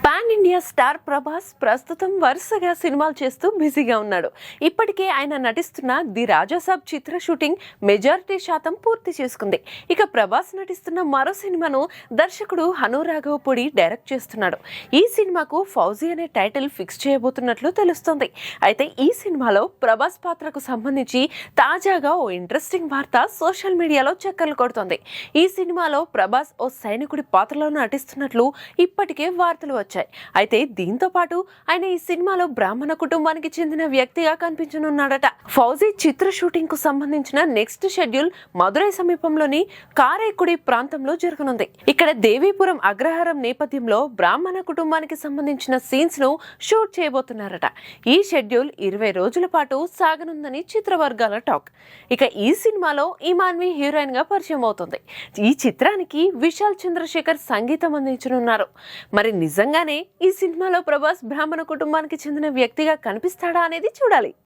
Pan India star Prabhas ప్రస్తుతం వరుసగా సినిమాలు చేస్తూ బిజీగా ఉన్నాడు. ఇప్పటికే ఆయన నటిస్తున్న ది రాజాసాబ్ చిత్ర షూటింగ్ మెజారిటీ శాతం పూర్తి చేసుకుంది. ఇక ప్రభాస్ నటిస్తున్న మరో సినిమాను దర్శకుడు హను రాఘవపూడి డైరెక్ట్ చేస్తున్నాడు. ఈ సినిమాకు ఫౌజీ అనే టైటిల్ ఫిక్స్ చేయబోతున్నట్లు తెలుస్తోంది. అయితే ఈ సినిమాలో ప్రభాస్ పాత్రకు సంబంధించి తాజాగా ఓ ఇంట్రెస్టింగ్ వార్త సోషల్ మీడియాలో చక్కర్లు కొడుతోంది. ఈ సినిమాలో ప్రభాస్ ఓ సైనికుడి పాత్రలో నటిస్తున్నట్లు ఇప్పటికే వార్తలు వచ్చాయి. అయితే దీంతో పాటు ఆయన ఈ సినిమాలో బ్రాహ్మణ కుటుంబానికి చెందిన వ్యక్తిగా కనిపించనున్నాడట. ఫౌజీ చిత్ర షూటింగ్ కు సంబంధించిన నెక్స్ట్ షెడ్యూల్ మదురై సమీపంలోని కారైకుడి ప్రాంతంలో జరగనుంది. ఇక్కడ దేవీపురం అగ్రహారం నేపథ్యంలో బ్రాహ్మణ కుటుంబానికి సంబంధించిన సీన్స్ ను షూట్ చేయబోతున్నారట. ఈ షెడ్యూల్ 20 రోజుల పాటు సాగనుందని చిత్ర వర్గాల టాక్. ఇక ఈ సినిమాలో ఇమాన్వి హీరోయిన్ గా పరిచయం అవుతుంది. ఈ చిత్రానికి విశాల్ చంద్రశేఖర్ సంగీతం అందించనున్నారు. మరి నిజంగానే ఈ సినిమాలో ప్రభాస్ బ్రాహ్మణ కుటుంబానికి చెందిన వ్యక్తిగా కనిపిస్తాడా అనేది చూడాలి.